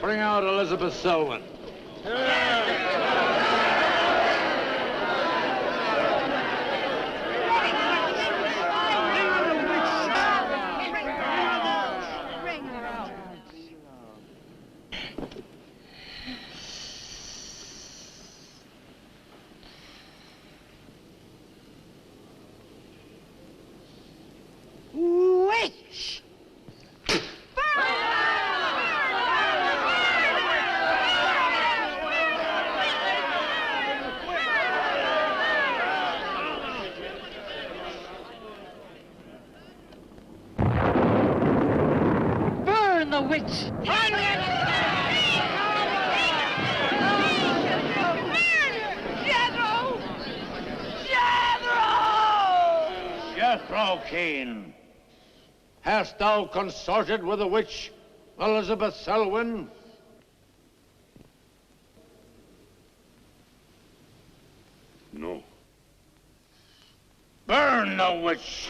Bring out Elizabeth Selwyn. Witch! Burn the witch! Jethro Keen, hast thou consorted with the witch Elizabeth Selwyn? No. Burn the witch!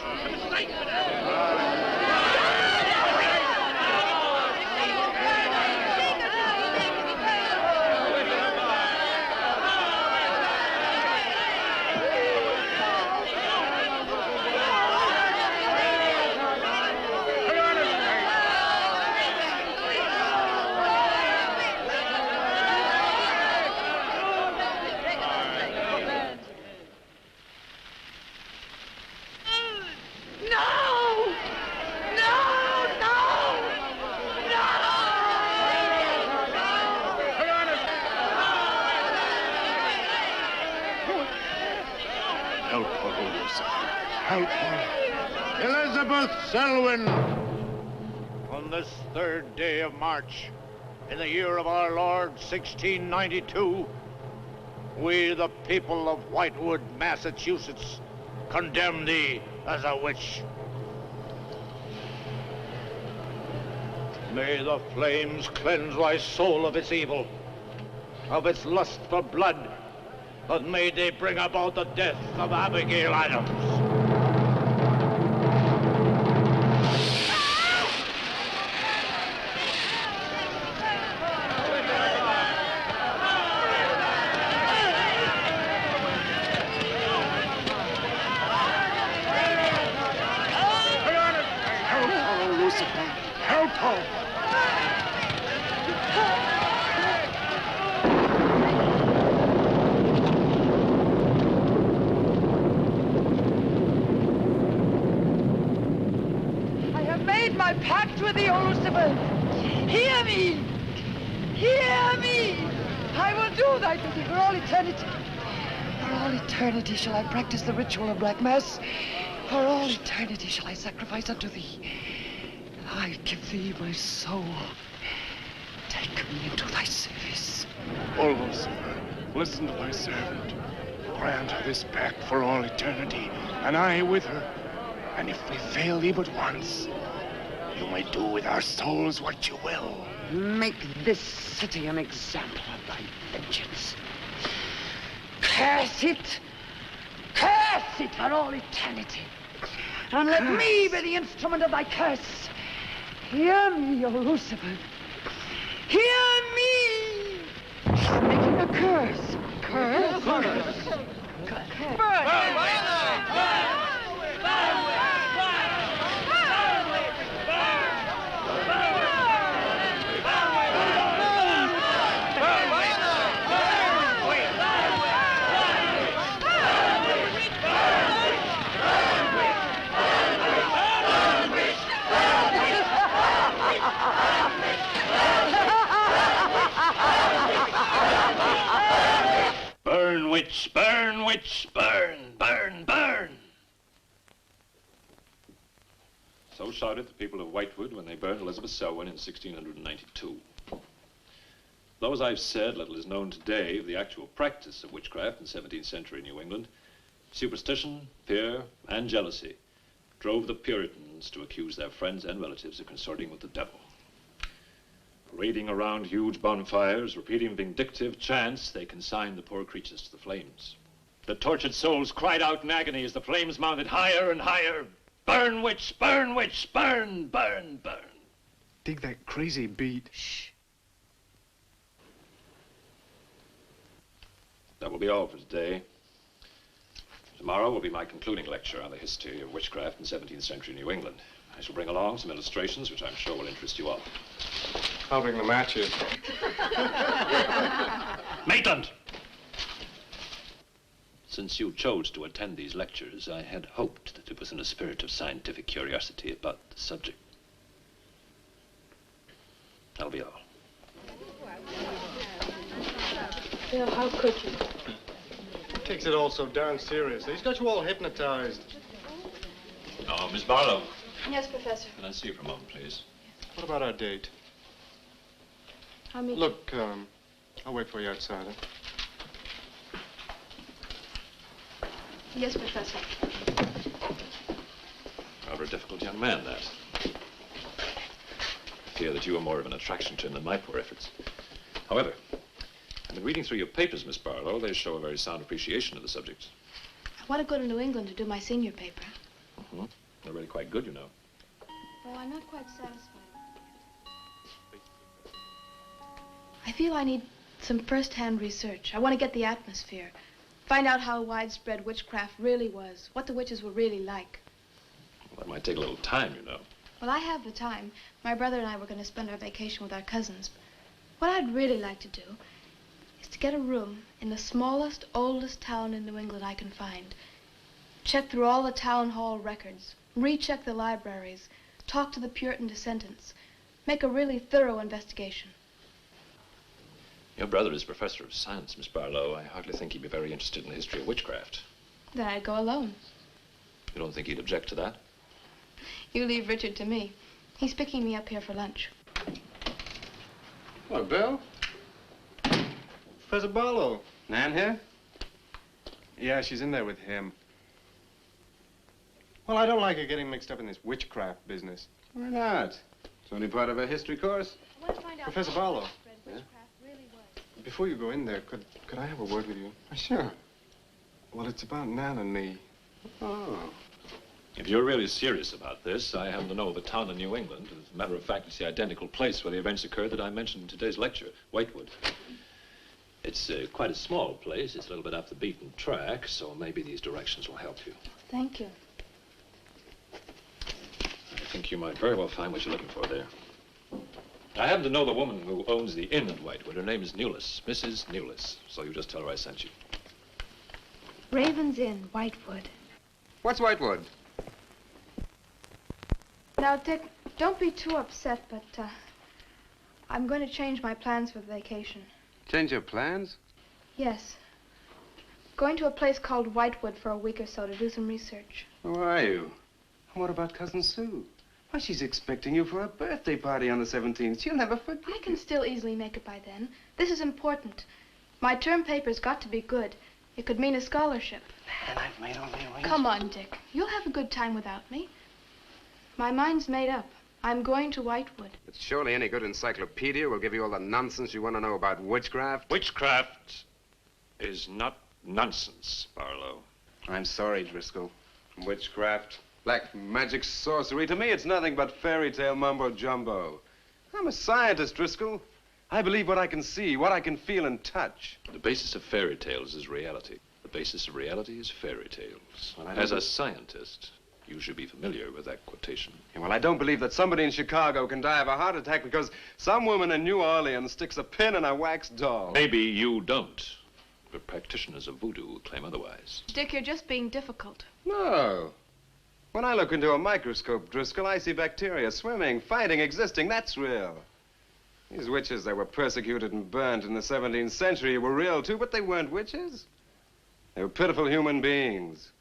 Help her, Lucifer. Help her. Elizabeth Selwyn, on this 3rd day of March, in the year of our Lord, 1692, we, the people of Whitewood, Massachusetts, condemn thee as a witch. May the flames cleanse thy soul of its evil, of its lust for blood, but may they bring about the death of Abigail Adams. Help her, Lucifer. Help her. My pact with thee, O Lucifer. Hear me! Hear me! I will do thy bidding for all eternity. For all eternity shall I practice the ritual of Black Mass. For all eternity shall I sacrifice unto thee. I give thee my soul. Take me into thy service. O Lucifer, listen to thy servant. grant her this pact for all eternity, and I with her. And if we fail thee but once, you may do with our souls what you will. Make this city an example of thy vengeance. Curse it! Curse it for all eternity! And let me be the instrument of thy curse. Hear me, O Lucifer. Hear me! Making a curse. Curse? Burn, witch, burn, witch, burn, burn, burn. So shouted the people of Whitewood when they burned Elizabeth Selwyn in 1692. Though, as I've said, little is known today of the actual practice of witchcraft in 17th century New England, superstition, fear, and jealousy drove the Puritans to accuse their friends and relatives of consorting with the devil. Parading around huge bonfires, repeating vindictive chants, they consigned the poor creatures to the flames. The tortured souls cried out in agony as the flames mounted higher and higher. Burn, witch, burn, witch, burn, burn, burn. Dig that crazy beat. Shh. That will be all for today. Tomorrow will be my concluding lecture on the history of witchcraft in 17th century New England. I shall bring along some illustrations which I'm sure will interest you all. I'll bring the matches. Maitland! Since you chose to attend these lectures, I had hoped that it was in a spirit of scientific curiosity about the subject. That'll be all. Bill, how could you? Takes it all so darn seriously. He's got you all hypnotized. Oh, Miss Barlow. Yes, Professor. Can I see you for a moment, please? What about our date? I'll meet you. Look, I'll wait for you outside, huh? Yes, Professor. Rather a difficult young man, that. I fear that you are more of an attraction to him than my poor efforts. However, I've been reading through your papers, Miss Barlow. They show a very sound appreciation of the subject. I want to go to New England to do my senior paper. Mm-hmm. They're really quite good, you know. Well, I'm not quite satisfied. I feel I need some first-hand research. I want to get the atmosphere. Find out how widespread witchcraft really was, what the witches were really like. Well, that might take a little time, you know. Well, I have the time. My brother and I were going to spend our vacation with our cousins. What I'd really like to do is to get a room in the smallest, oldest town in New England I can find. Check through all the town hall records, recheck the libraries, talk to the Puritan descendants, make a really thorough investigation. Your brother is professor of science, Miss Barlow. I hardly think he'd be very interested in the history of witchcraft. Then I'd go alone. You don't think he'd object to that? You leave Richard to me. He's picking me up here for lunch. Hello, Bill. Professor Barlow. Nan here? Yeah, she's in there with him. Well, I don't like her getting mixed up in this witchcraft business. Why not? It's only part of a history course. I want to find out Professor how Barlow. widespread witchcraft really was. Before you go in there, could I have a word with you? Sure. Well, it's about Nan and me. Oh. If you're really serious about this, I happen to know of a town in New England. As a matter of fact, it's the identical place where the events occurred that I mentioned in today's lecture, Whitewood. It's quite a small place. It's a little bit off the beaten track, so maybe these directions will help you. Thank you. I think you might very well find what you're looking for there. I happen to know the woman who owns the inn at Whitewood. Her name is Newless, Mrs. Newless. So you just tell her I sent you. Raven's Inn, Whitewood. What's Whitewood? Now, Dick, don't be too upset, but I'm going to change my plans for the vacation. Change your plans? Yes. Going to a place called Whitewood for a week or so to do some research. Who are you? And what about Cousin Sue? Why, she's expecting you for a birthday party on the 17th. She'll never forget I can still easily make it by then. This is important. My term paper's got to be good. It could mean a scholarship. And I've made all the arrangements. Come on, Dick. You'll have a good time without me. My mind's made up. I'm going to Whitewood. But surely any good encyclopedia will give you all the nonsense you want to know about witchcraft. Witchcraft is not nonsense, Barlow. I'm sorry, Driscoll. Witchcraft, black magic, sorcery. To me, it's nothing but fairy tale mumbo-jumbo. I'm a scientist, Driscoll. I believe what I can see, what I can feel and touch. The basis of fairy tales is reality. The basis of reality is fairy tales. Well, As a scientist, you should be familiar with that quotation. Yeah, well, I don't believe that somebody in Chicago can die of a heart attack because some woman in New Orleans sticks a pin in a wax doll. Maybe you don't, but practitioners of voodoo claim otherwise. Dick, you're just being difficult. No. When I look into a microscope, Driscoll, I see bacteria swimming, fighting, existing. That's real. These witches that were persecuted and burnt in the 17th century were real, too, but they weren't witches. They were pitiful human beings,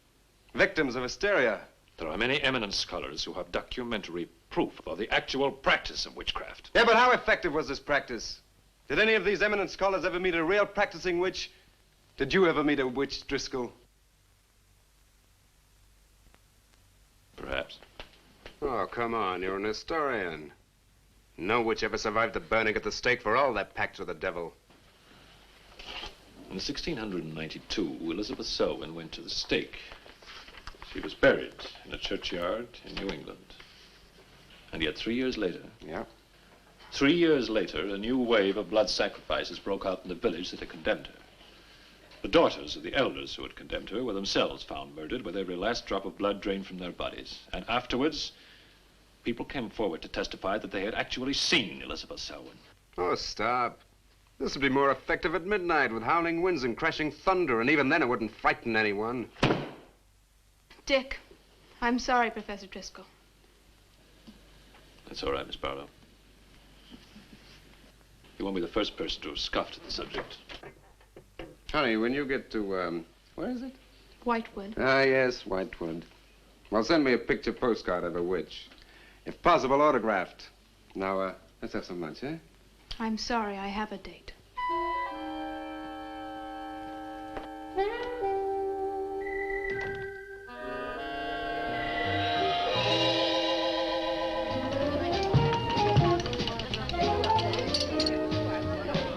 victims of hysteria. There are many eminent scholars who have documentary proof of the actual practice of witchcraft. Yeah, but how effective was this practice? Did any of these eminent scholars ever meet a real practicing witch? Did you ever meet a witch, Driscoll? Perhaps. Oh, come on, you're an historian. No witch ever survived the burning at the stake for all their pact with the devil. In 1692, Elizabeth Selwyn went to the stake. She was buried in a churchyard in New England. And yet 3 years later... Yeah? 3 years later, a new wave of blood sacrifices broke out in the village that had condemned her. The daughters of the elders who had condemned her were themselves found murdered with every last drop of blood drained from their bodies. And afterwards, people came forward to testify that they had actually seen Elizabeth Selwyn. Oh, stop. This would be more effective at midnight with howling winds and crashing thunder, and even then it wouldn't frighten anyone. Dick, I'm sorry, Professor Driscoll. That's all right, Miss Barlow. You won't be the first person to have scoffed at the subject. Honey, when you get to, where is it? Whitewood. Ah, yes, Whitewood. Well, send me a picture postcard of a witch. If possible, autographed. Now, let's have some lunch, eh? I'm sorry, I have a date.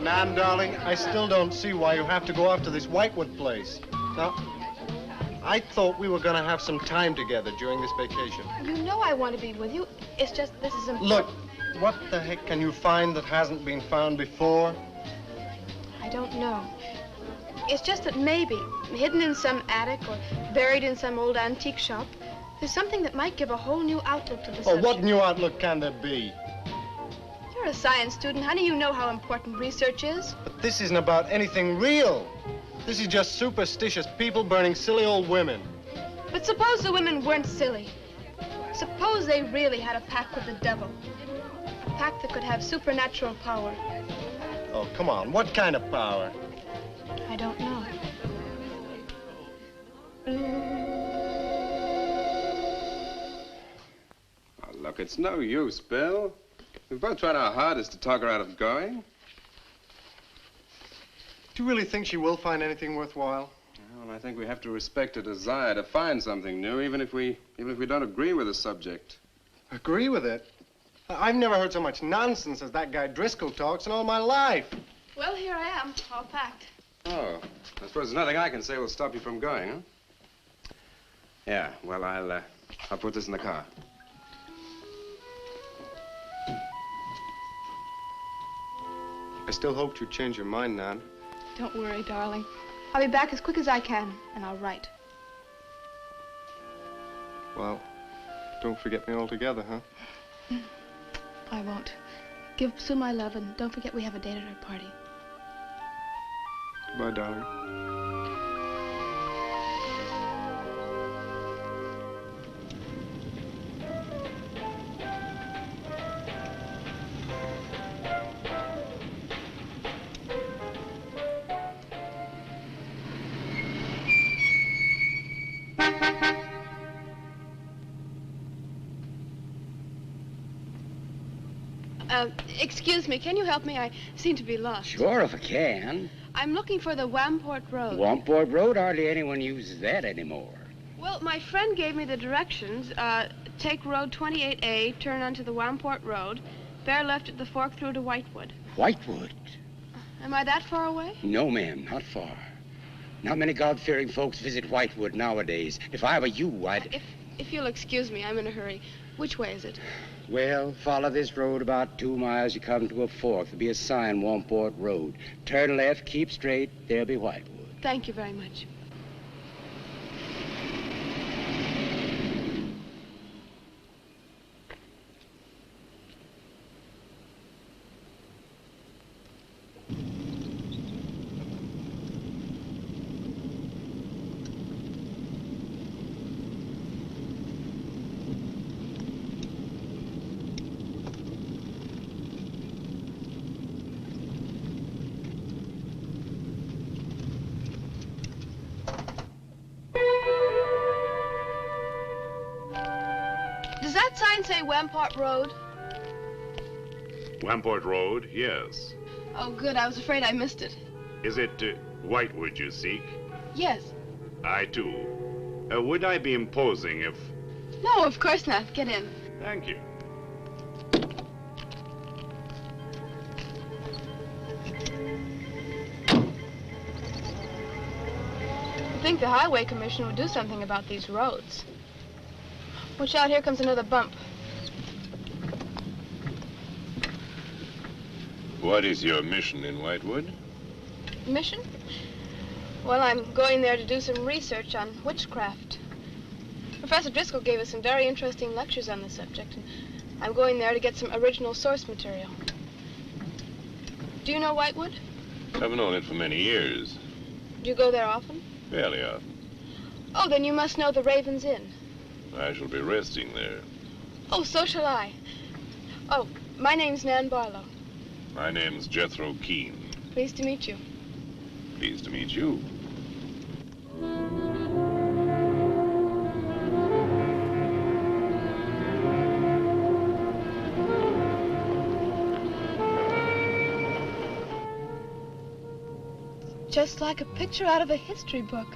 Nan, darling, I still don't see why you have to go off to this Whitewood place. Now, I thought we were going to have some time together during this vacation. You know I want to be with you. It's just this is important. Look, what the heck can you find that hasn't been found before? I don't know. It's just that maybe, hidden in some attic or buried in some old antique shop, there's something that might give a whole new outlook to the subject. Oh, what new outlook can there be? You're a science student, honey. You know how important research is. But this isn't about anything real. This is just superstitious people burning silly old women. But suppose the women weren't silly. Suppose they really had a pact with the devil. A pact that could have supernatural power. Oh, come on. What kind of power? I don't know. Oh, look, it's no use, Bill. We've both tried our hardest to talk her out of going. Do you really think she will find anything worthwhile? Well, I think we have to respect her desire to find something new, even if we don't agree with the subject. Agree with it? I've never heard so much nonsense as that guy Driscoll talks in all my life. Well, here I am, all packed. Oh, I suppose there's nothing I can say will stop you from going, huh? Yeah, well, I'll put this in the car. I still hoped you'd change your mind, Nan. Don't worry, darling. I'll be back as quick as I can, and I'll write. Well, don't forget me altogether, huh? I won't. Give Sue my love, and don't forget we have a date at her party. Goodbye, darling. Excuse me, can you help me? I seem to be lost. Sure, if I can. I'm looking for the Wamport Road. Wamport Road? Hardly anyone uses that anymore. Well, my friend gave me the directions. Take Road 28A, turn onto the Wamport Road, bear left at the fork through to Whitewood. Whitewood? Am I that far away? No, ma'am, not far. Not many God-fearing folks visit Whitewood nowadays. If I were you, I'd... If you'll excuse me, I'm in a hurry. Which way is it? Well, follow this road about 2 miles. You come to a fork. There'll be a sign, Wamport Road. Turn left, keep straight. There'll be Whitewood. Thank you very much. Does that sign say Wamport Road? Wamport Road, yes. Oh, good. I was afraid I missed it. Is it Whitewood you seek? Yes. I, too. Would I be imposing if... No, of course not. Get in. Thank you. I think the Highway Commission would do something about these roads. Watch out, here comes another bump. What is your mission in Whitewood? Mission? Well, I'm going there to do some research on witchcraft. Professor Driscoll gave us some very interesting lectures on the subject, and I'm going there to get some original source material. Do you know Whitewood? I've known it for many years. Do you go there often? Fairly often. Oh, then you must know the Raven's Inn. I shall be resting there. Oh, so shall I. Oh, my name's Nan Barlow. My name's Jethro Keene. Pleased to meet you. Pleased to meet you. Just like a picture out of a history book.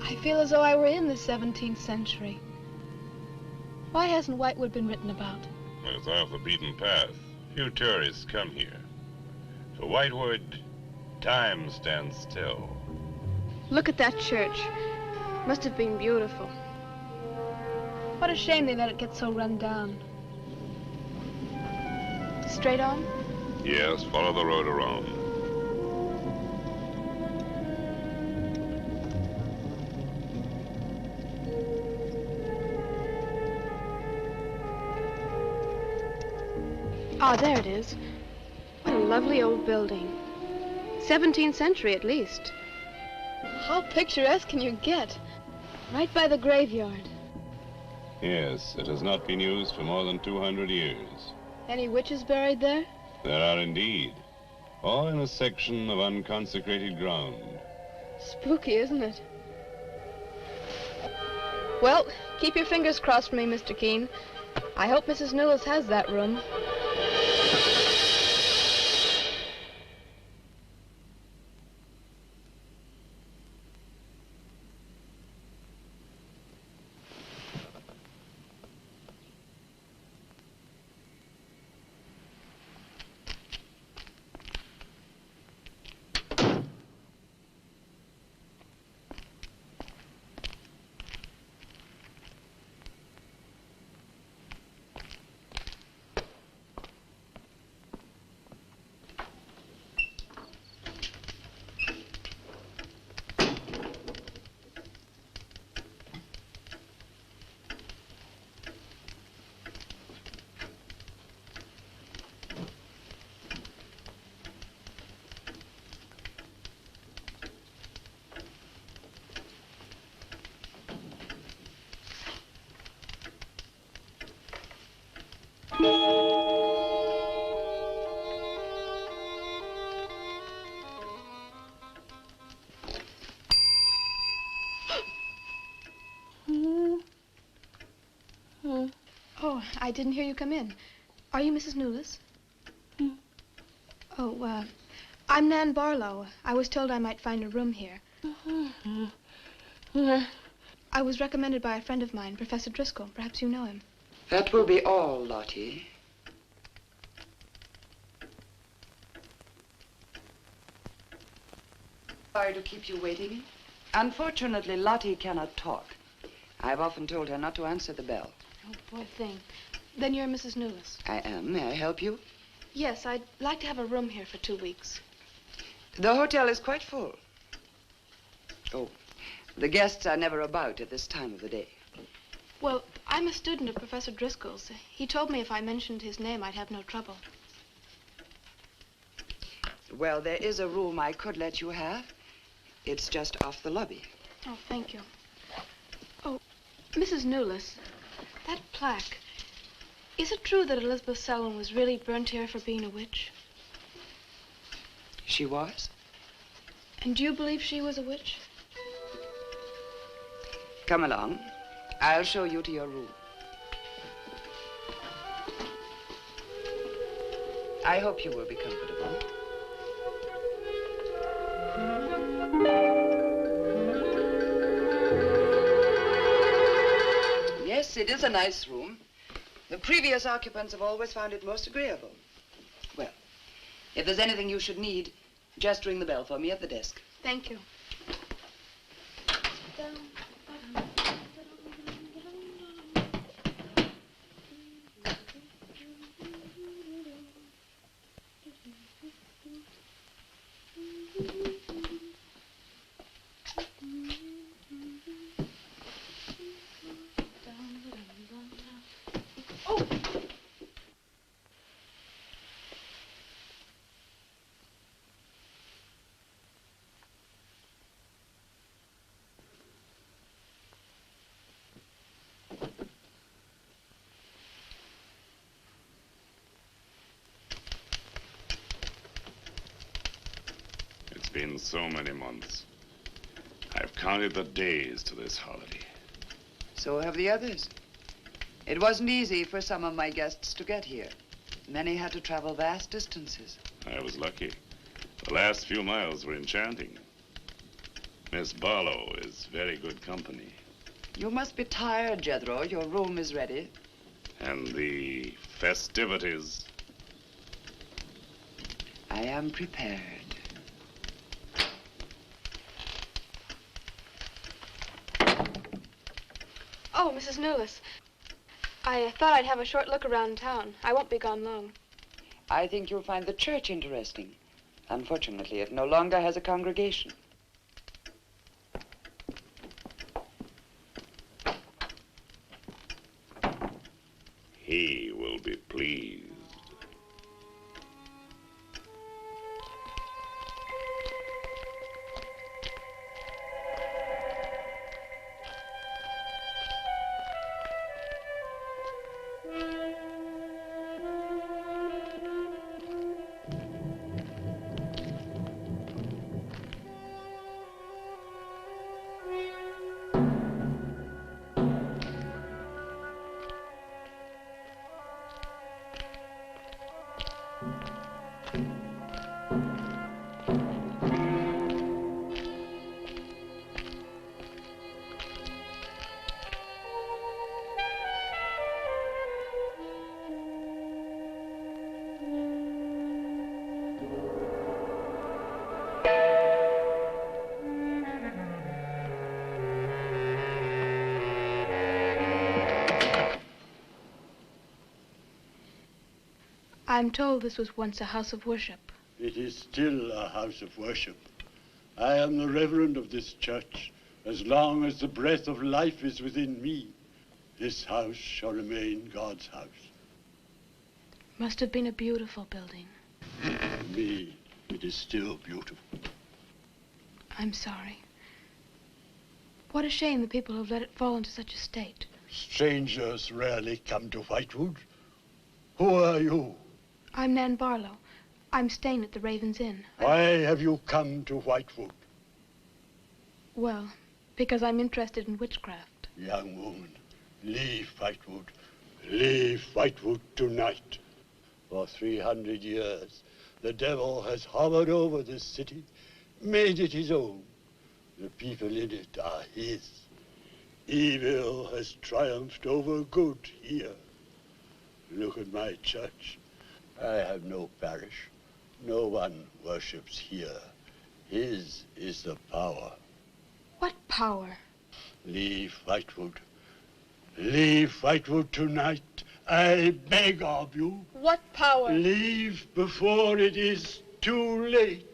I feel as though I were in the 17th century. Why hasn't Whitewood been written about? It's off the beaten path. Few tourists come here. For Whitewood, time stands still. Look at that church. Must have been beautiful. What a shame they let it get so run down. Straight on? Yes, follow the road around. Ah, there it is. What a lovely old building. 17th century at least. How picturesque can you get? Right by the graveyard. Yes, it has not been used for more than 200 years. Any witches buried there? There are indeed. All in a section of unconsecrated ground. Spooky, isn't it? Well, keep your fingers crossed for me, Mr. Keene. I hope Mrs. Newlis has that room. Oh, I didn't hear you come in. Are you Mrs. Newlis? Oh, I'm Nan Barlow. I was told I might find a room here. I was recommended by a friend of mine, Professor Driscoll. Perhaps you know him. That will be all, Lottie. Sorry to keep you waiting. Unfortunately, Lottie cannot talk. I've often told her not to answer the bell. Oh, poor thing. Then you're Mrs. Newless. I am. May I help you? Yes, I'd like to have a room here for 2 weeks. The hotel is quite full. Oh, the guests are never about at this time of the day. Well, I'm a student of Professor Driscoll's. He told me if I mentioned his name, I'd have no trouble. Well, there is a room I could let you have. It's just off the lobby. Oh, thank you. Oh, Mrs. Newless, that plaque. Is it true that Elizabeth Selwyn was really burnt here for being a witch? She was? And do you believe she was a witch? Come along. I'll show you to your room. I hope you will be comfortable. Yes, it is a nice room. The previous occupants have always found it most agreeable. Well, if there's anything you should need, just ring the bell for me at the desk. Thank you. It's been so many months. I've counted the days to this holiday. So have the others. It wasn't easy for some of my guests to get here. Many had to travel vast distances. I was lucky. The last few miles were enchanting. Miss Barlow is very good company. You must be tired, Jethro. Your room is ready. And the festivities. I am prepared. Oh, Mrs. Newless. I thought I'd have a short look around town. I won't be gone long. I think you'll find the church interesting. Unfortunately, it no longer has a congregation. He will be pleased. I'm told this was once a house of worship. It is still a house of worship. I am the reverend of this church. As long as the breath of life is within me, this house shall remain God's house. Must have been a beautiful building. For me, it is still beautiful. I'm sorry. What a shame the people have let it fall into such a state. Strangers rarely come to Whitewood. Who are you? I'm Nan Barlow. I'm staying at the Raven's Inn. Why have you come to Whitewood? Well, because I'm interested in witchcraft. Young woman, leave Whitewood. Leave Whitewood tonight. For 300 years, The devil has hovered over this city, made it his own. The people in it are his. Evil has triumphed over good here. Look at my church. I have no parish. No one worships here. His is the power. What power? Leave Whitewood. Leave Whitewood tonight. I beg of you. What power? Leave before it is too late.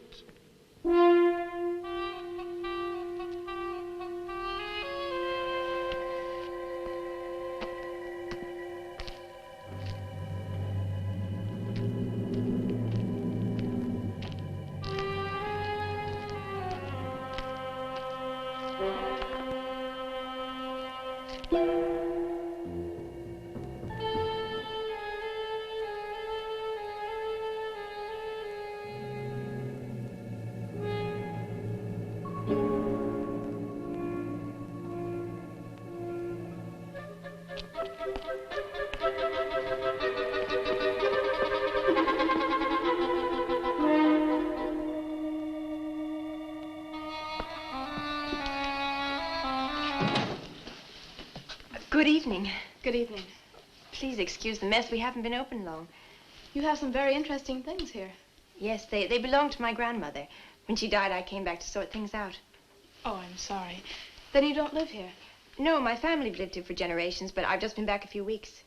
Good evening. Good evening. Please excuse the mess. We haven't been open long. You have some very interesting things here. Yes, they belonged to my grandmother. When she died, I came back to sort things out. Oh, I'm sorry. Then you don't live here? No, my family lived here for generations, but I've just been back a few weeks.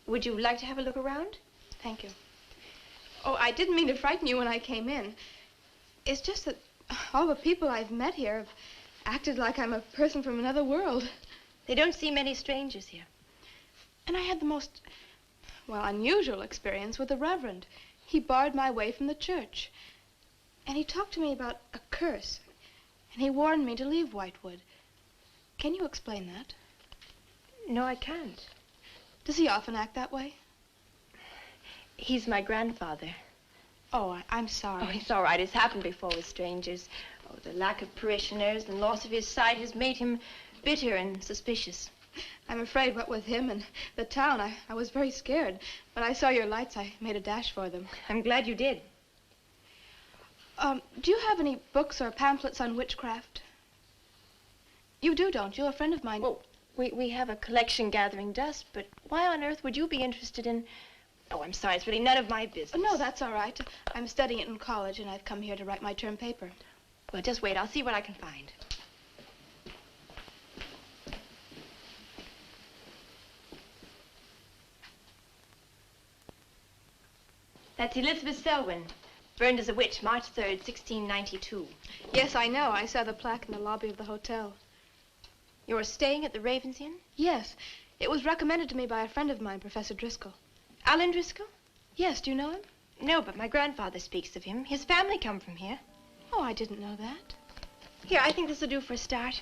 Would you like to have a look around? Thank you. Oh, I didn't mean to frighten you when I came in. It's just that all the people I've met here have acted like I'm a person from another world. They don't see many strangers here. And I had the most, well, unusual experience with the Reverend. He barred my way from the church. And he talked to me about a curse. And he warned me to leave Whitewood. Can you explain that? No, I can't. Does he often act that way? He's my grandfather. Oh, I'm sorry. Oh, it's all right. It's happened before with strangers. Oh, the lack of parishioners and loss of his sight has made him bitter and suspicious. I'm afraid what with him and the town, I was very scared. When I saw your lights, I made a dash for them. I'm glad you did. Do you have any books or pamphlets on witchcraft? You do, don't you? A friend of mine... Well, we have a collection gathering dust, but why on earth would you be interested in... Oh, I'm sorry. It's really none of my business. No, that's all right. I'm studying it in college, and I've come here to write my term paper. Well, just wait. I'll see what I can find. That's Elizabeth Selwyn, burned as a witch, March 3rd, 1692. Yes, I know. I saw the plaque in the lobby of the hotel. You're staying at the Ravens Inn? Yes. It was recommended to me by a friend of mine, Professor Driscoll. Alan Driscoll? Yes, do you know him? No, but my grandfather speaks of him. His family come from here. Oh, I didn't know that. Here, I think this will do for a start.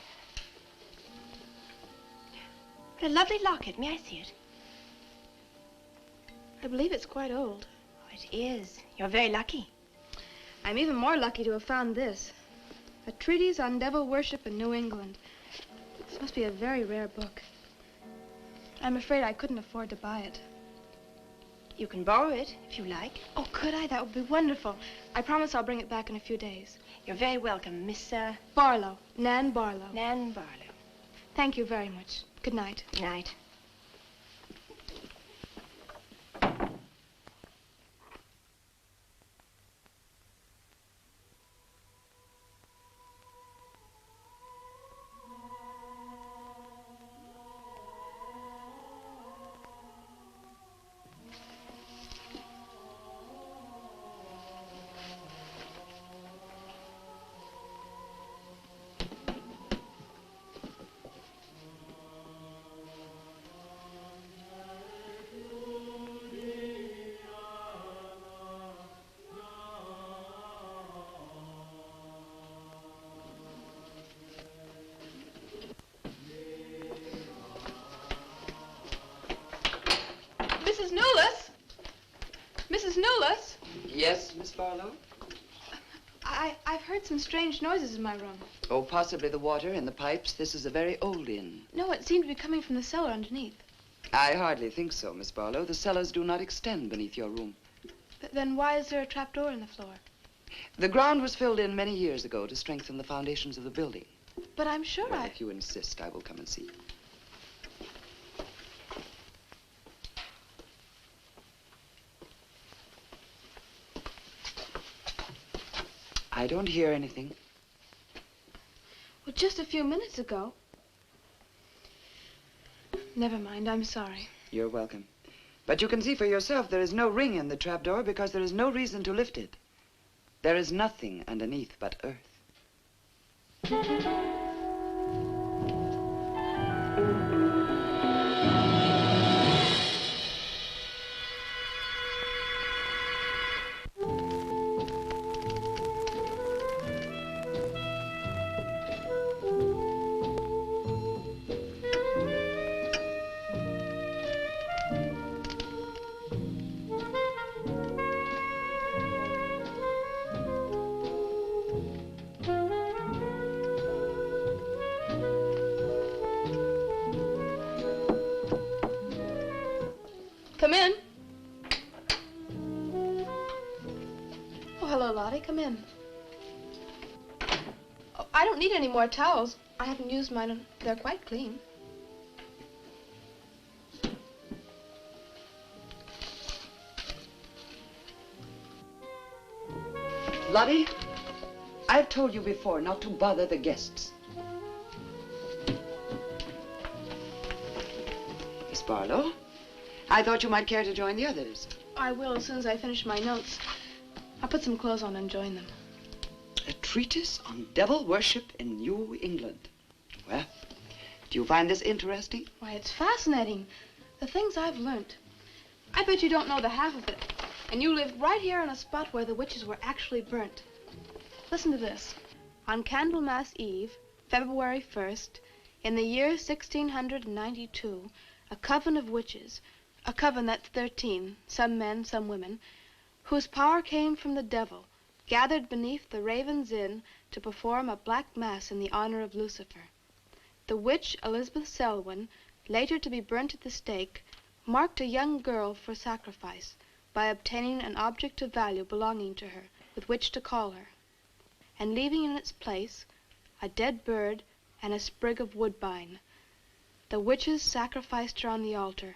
What a lovely locket. May I see it? I believe it's quite old. Oh, it is. You're very lucky. I'm even more lucky to have found this. A treatise on devil worship in New England. This must be a very rare book. I'm afraid I couldn't afford to buy it. You can borrow it, if you like. Oh, could I? That would be wonderful. I promise I'll bring it back in a few days. You're very welcome, Miss, Barlow. Nan Barlow. Nan Barlow. Thank you very much. Good night. Good night. Mrs. Newless? Mrs. Newless? Yes, Miss Barlow? I've heard some strange noises in my room. Oh, possibly the water in the pipes. This is a very old inn. No, it seemed to be coming from the cellar underneath. I hardly think so, Miss Barlow. The cellars do not extend beneath your room. Then why is there a trapdoor in the floor? The ground was filled in many years ago to strengthen the foundations of the building. But I'm sure Well, if you insist, I will come and see. I don't hear anything. Well, just a few minutes ago. Never mind, I'm sorry. You're welcome. But you can see for yourself there is no ring in the trapdoor because there is no reason to lift it. There is nothing underneath but earth. Come in. Oh, hello, Lottie. Come in. Oh, I don't need any more towels. I haven't used mine, and they're quite clean. Lottie, I've told you before not to bother the guests. Miss Barlow, I thought you might care to join the others. I will as soon as I finish my notes. I'll put some clothes on and join them. A treatise on devil worship in New England. Well, do you find this interesting? Why, it's fascinating. The things I've learned. I bet you don't know the half of it. And you lived right here on a spot where the witches were actually burnt. Listen to this. On Candlemas Eve, February 1st, in the year 1692, a coven of witches, a coven that's 13, some men, some women, whose power came from the devil, gathered beneath the Raven's Inn to perform a black mass in the honor of Lucifer. The witch Elizabeth Selwyn, later to be burnt at the stake, marked a young girl for sacrifice by obtaining an object of value belonging to her with which to call her, and leaving in its place a dead bird and a sprig of woodbine. The witches sacrificed her on the altar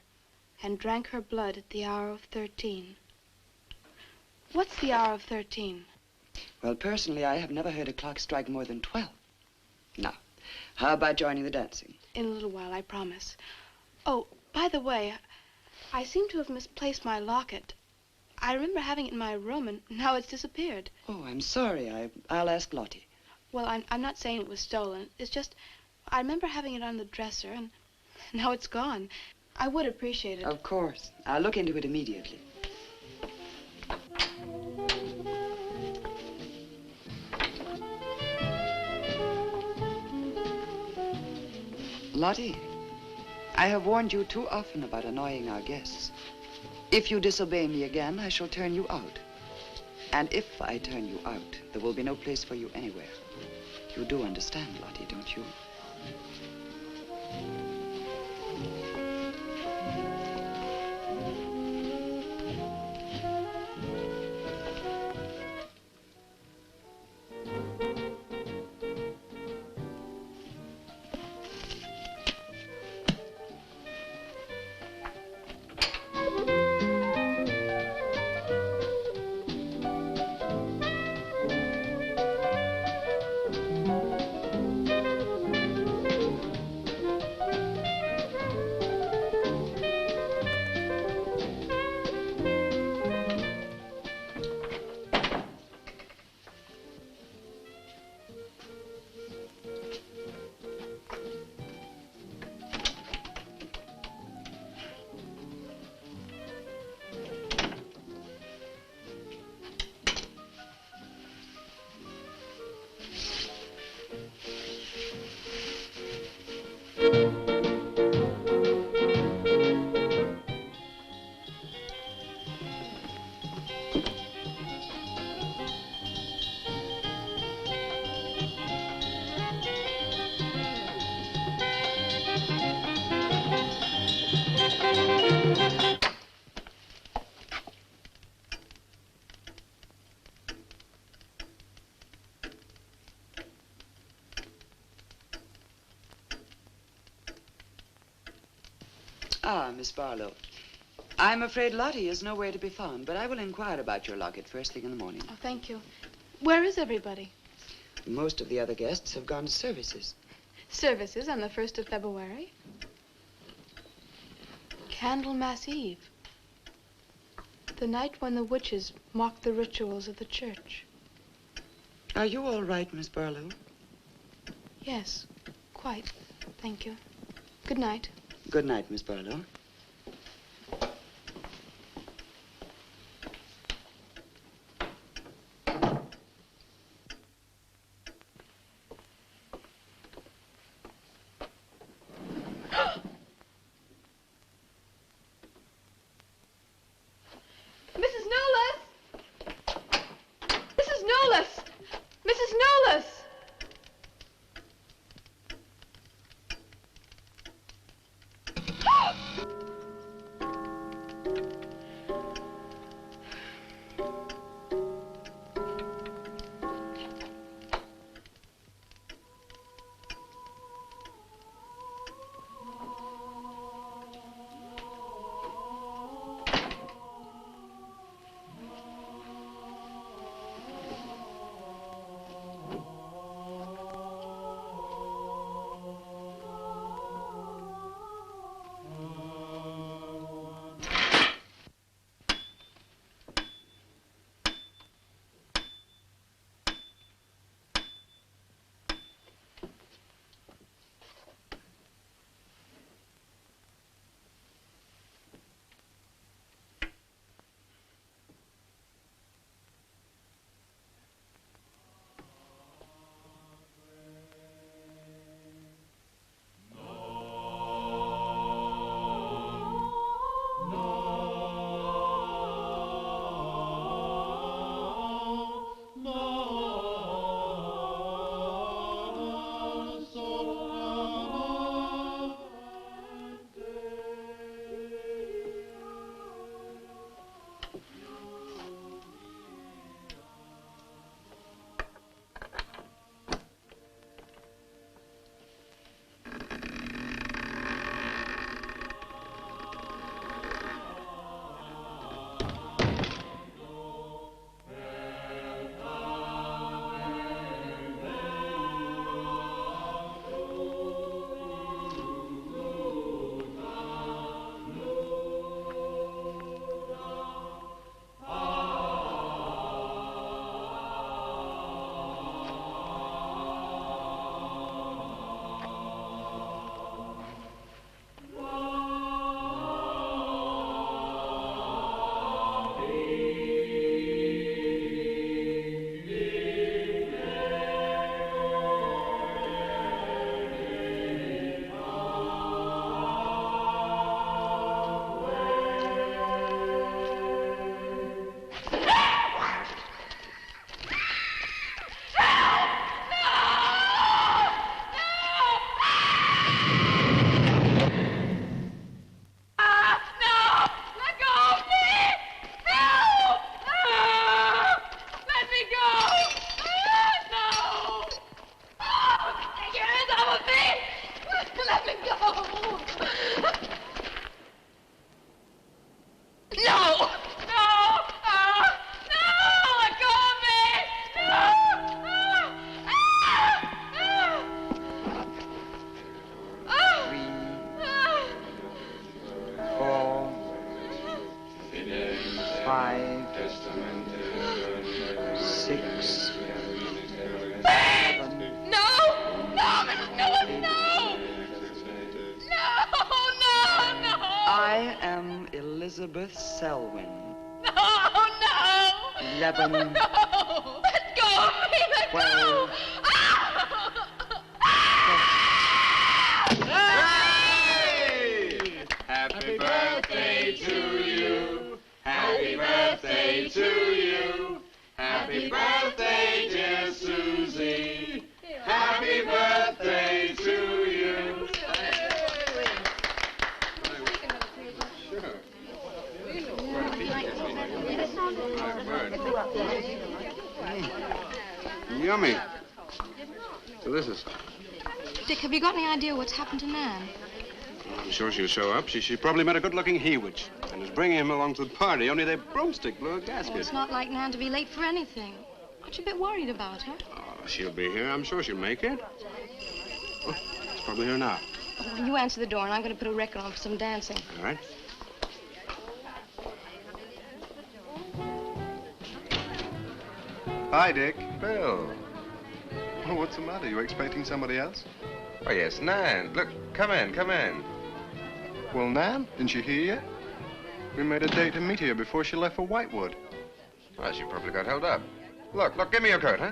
and drank her blood at the hour of 13. What's the hour of 13? Well, personally, I have never heard a clock strike more than 12. Now, how about joining the dancing? In a little while, I promise. Oh, by the way, I seem to have misplaced my locket. I remember having it in my room, and now it's disappeared. Oh, I'm sorry. I'll ask Lottie. Well, I'm not saying it was stolen. It's just, I remember having it on the dresser, and now it's gone. I would appreciate it. Of course. I'll look into it immediately. Lottie, I have warned you too often about annoying our guests. If you disobey me again, I shall turn you out. And if I turn you out, there will be no place for you anywhere. You do understand, Lottie, don't you? Ah, Miss Barlow. I'm afraid Lottie is nowhere to be found, but I will inquire about your locket first thing in the morning. Oh, thank you. Where is everybody? Most of the other guests have gone to services. Services on the 1st of February. Candlemas Eve. The night when the witches mocked the rituals of the church. Are you all right, Miss Barlow? Yes, quite. Thank you. Good night. Good night, Miss Barlow. Mrs. Nolas! Mrs. Nolas! Mrs. Nolas! Elizabeth Selwyn. No, no! 11. No! Let go of me! Let 12. go! Hey! Happy birthday to you. Happy birthday to you. Happy birthday, dear Susie. Happy birthday to you. Yummy. Delicious. Dick, have you got any idea what's happened to Nan? I'm sure she'll show up. She probably met a good-looking he-witch and is bringing him along to the party, only their broomstick blew a gasket. Well, it's not like Nan to be late for anything. Aren't you a bit worried about her? Oh, she'll be here. I'm sure she'll make it. Oh, it's probably here now. Well, you answer the door, and I'm going to put a record on for some dancing. All right. Hi, Dick. Bill. Oh, what's the matter? You expecting somebody else? Oh, yes, Nan. Look, come in, come in. Well, Nan, didn't she hear you? We made a date to meet here before she left for Whitewood. Well, she probably got held up. Look, give me your coat, huh?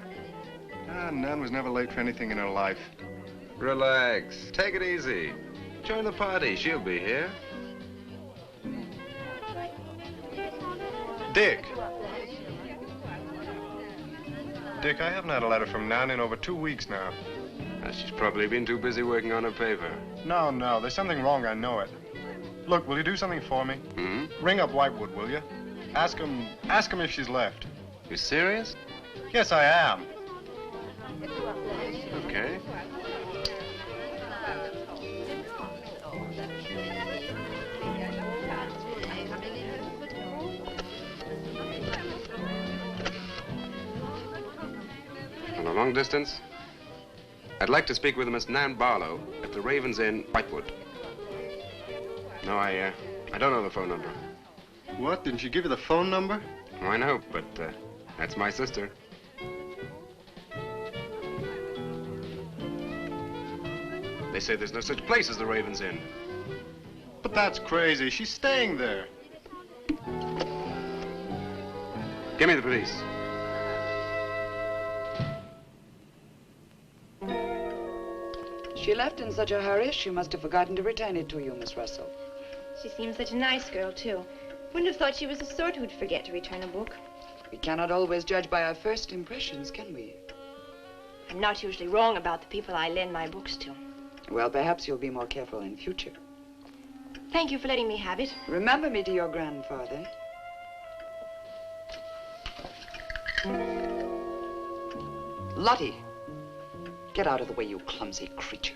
Ah, Nan was never late for anything in her life. Relax. Take it easy. Join the party. She'll be here. Dick. Dick, I haven't had a letter from Nan in over 2 weeks now. She's probably been too busy working on her paper. No, there's something wrong, I know it. Look, will you do something for me? Hmm? Ring up Whitewood, will you? Ask him if she's left. You serious? Yes, I am. Okay. On a long distance, I'd like to speak with Miss Nan Barlow at the Raven's Inn, Whitewood. No, I don't know the phone number. What? Didn't she give you the phone number? Oh, I know, but that's my sister. They say there's no such place as the Raven's Inn. But that's crazy. She's staying there. Give me the police. She left in such a hurry, she must have forgotten to return it to you, Miss Russell. She seems such a nice girl, too. Wouldn't have thought she was the sort who'd forget to return a book. We cannot always judge by our first impressions, can we? I'm not usually wrong about the people I lend my books to. Well, perhaps you'll be more careful in future. Thank you for letting me have it. Remember me to your grandfather. Lottie, get out of the way, you clumsy creature.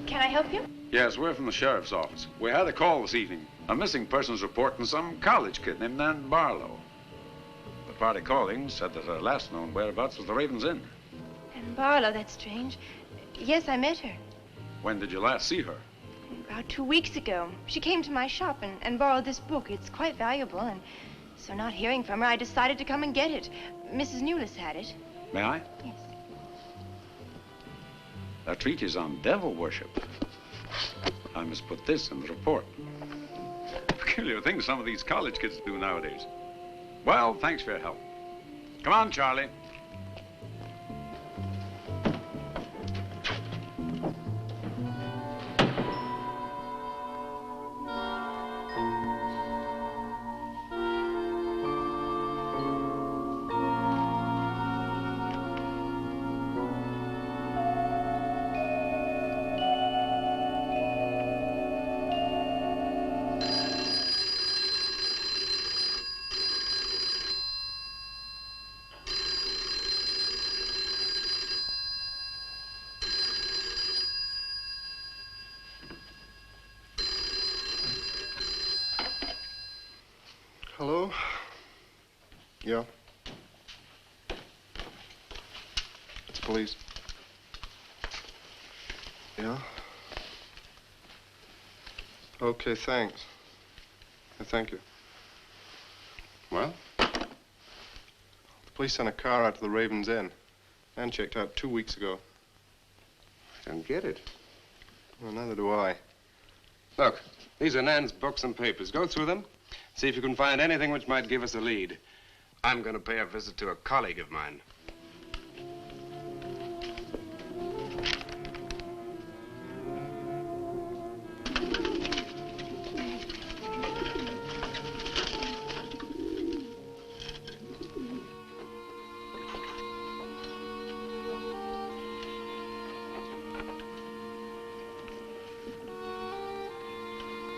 Can I help you? Yes, we're from the sheriff's office. We had a call this evening. A missing persons report from some college kid named Nan Barlow. The party calling said that her last known whereabouts was the Raven's Inn. And Barlow, that's strange. Yes, I met her. When did you last see her? About 2 weeks ago. She came to my shop and borrowed this book. It's quite valuable, and so not hearing from her, I decided to come and get it. Mrs. Newless had it. May I? Yes. That treatise on devil worship. I must put this in the report. Peculiar things some of these college kids do nowadays. Well, thanks for your help. Come on, Charlie. Hello? Yeah? It's police. Yeah? Okay, thanks. Thank you. Well? The police sent a car out to the Raven's Inn. Man checked out 2 weeks ago. I don't get it. Well, neither do I. Look, these are Nan's books and papers. Go through them. See if you can find anything which might give us a lead. I'm going to pay a visit to a colleague of mine.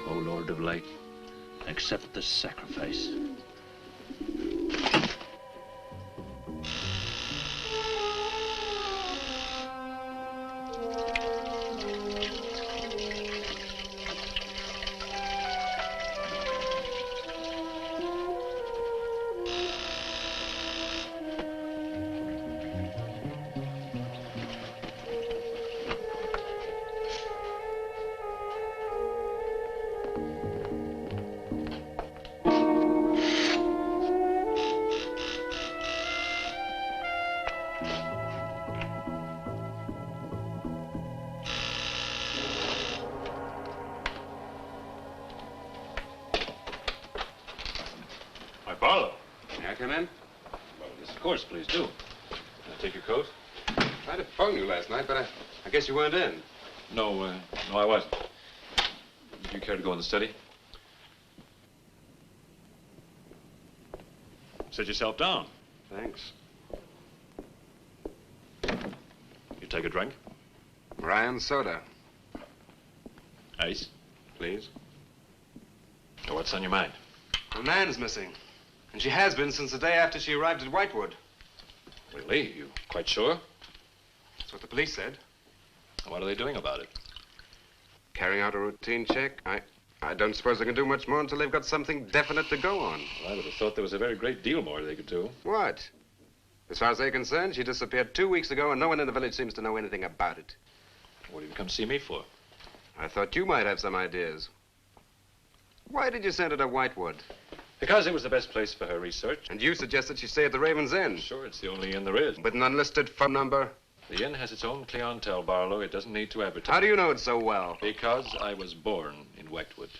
O Lord of Light, accept this sacrifice. Why, Barlow. May I come in? Well, yes, of course, please do. Can I take your coat? I tried to phone you last night, but I guess you weren't in. No, no, I wasn't. Would you care to go in the study? Sit yourself down. Thanks. You take a drink? Ryan soda. Ice? Please. So what's on your mind? Well, Nan's missing. And she has been since the day after she arrived at Whitewood. Really? You quite sure? That's what the police said. What are they doing about it? Carrying out a routine check. I don't suppose they can do much more until they've got something definite to go on. Well, I would have thought there was a very great deal more they could do. What? As far as they're concerned, she disappeared 2 weeks ago, and no one in the village seems to know anything about it. What have you come see me for? I thought you might have some ideas. Why did you send her to Whitewood? Because it was the best place for her research. And you suggested she stay at the Raven's Inn. Sure, it's the only inn there is. With an unlisted phone number? The inn has its own clientele, Barlow. It doesn't need to advertise. How do you know it so well? Because I was born in Whitewood.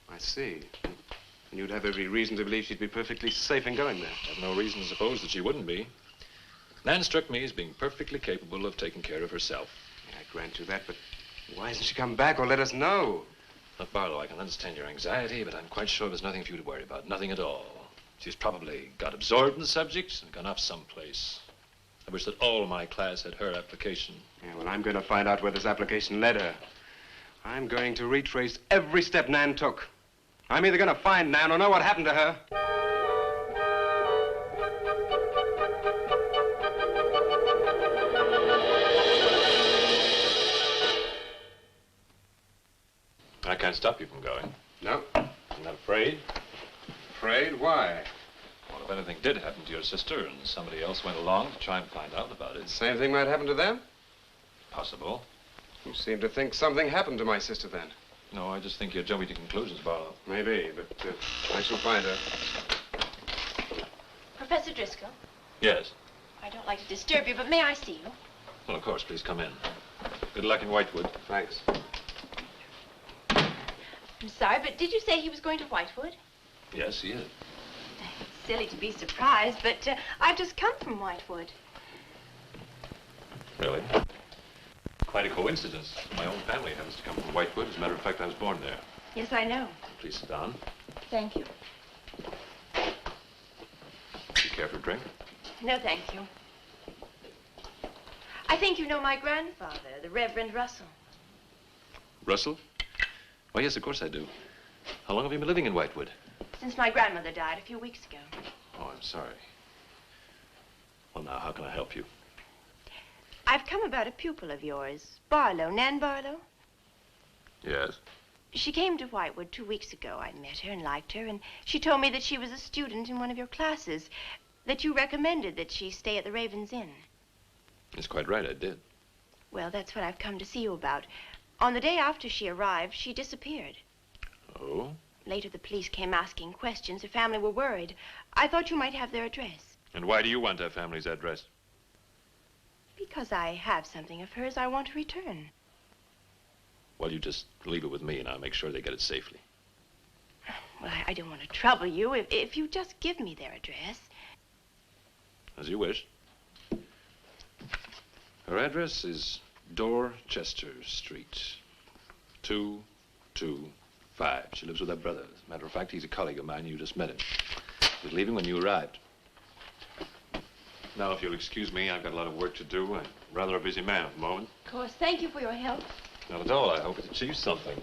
I see. And you'd have every reason to believe she'd be perfectly safe in going there. I have no reason to suppose that she wouldn't be. Nan struck me as being perfectly capable of taking care of herself. Yeah, I grant you that, but why hasn't she come back or let us know? Look, Barlow, I can understand your anxiety, but I'm quite sure there's nothing for you to worry about. Nothing at all. She's probably got absorbed in the subject and gone off someplace. I wish that all my class had her application. Yeah, well, I'm going to find out where this application led her. I'm going to retrace every step Nan took. I'm either going to find Nan or know what happened to her. I can't stop you from going. No. I'm not afraid. Afraid? Why? Well, if anything did happen to your sister and somebody else went along to try and find out about it. Same thing might happen to them? Possible. You seem to think something happened to my sister then. No, I just think you're jumping to conclusions, Barlow. Maybe, but I shall find her. Professor Driscoll, Yes. I don't like to disturb you, but may I see you? Well, of course, please come in. Good luck in Whitewood. Thanks. I'm sorry, but did you say he was going to Whitewood? Yes, he is. It's silly to be surprised, but I've just come from Whitewood. Really? Quite a coincidence. My own family happens to come from Whitewood. As a matter of fact, I was born there. Yes, I know. Please sit down. Thank you. Do you care for a drink? No, thank you. I think you know my grandfather, the Reverend Russell. Russell? Why, yes, of course I do. How long have you been living in Whitewood? Since my grandmother died a few weeks ago. Oh, I'm sorry. Well, now, how can I help you? I've come about a pupil of yours, Barlow, Nan Barlow. Yes? She came to Whitewood 2 weeks ago. I met her and liked her, and she told me that she was a student in one of your classes, that you recommended that she stay at the Raven's Inn. That's quite right, I did. Well, that's what I've come to see you about. On the day after she arrived, she disappeared. Oh? Later, the police came asking questions. Her family were worried. I thought you might have their address. And why do you want her family's address? Because I have something of hers I want to return. Well, you just leave it with me, and I'll make sure they get it safely. Well, I don't want to trouble you. If you just give me their address. As you wish. Her address is Dorchester Street, 225. She lives with her brother. As a matter of fact, he's a colleague of mine. You just met him. He was leaving when you arrived. Now, if you'll excuse me, I've got a lot of work to do. I'm rather a busy man at the moment. Of course, thank you for your help. Not at all. I hope it achieves something.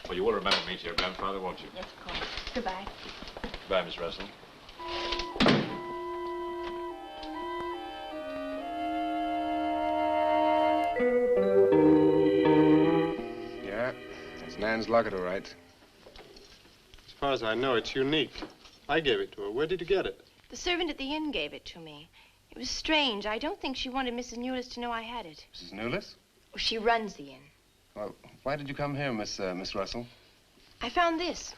Well, you will remember me to your grandfather, won't you? Yes, of course. Goodbye. Goodbye, Miss Russell. Yeah, that's Nan's locket, all right. As far as I know, it's unique. I gave it to her. Where did you get it? The servant at the inn gave it to me. It was strange. I don't think she wanted Mrs. Newless to know I had it. Mrs. Newless? Oh, she runs the inn. Well, why did you come here, Miss Russell? I found this.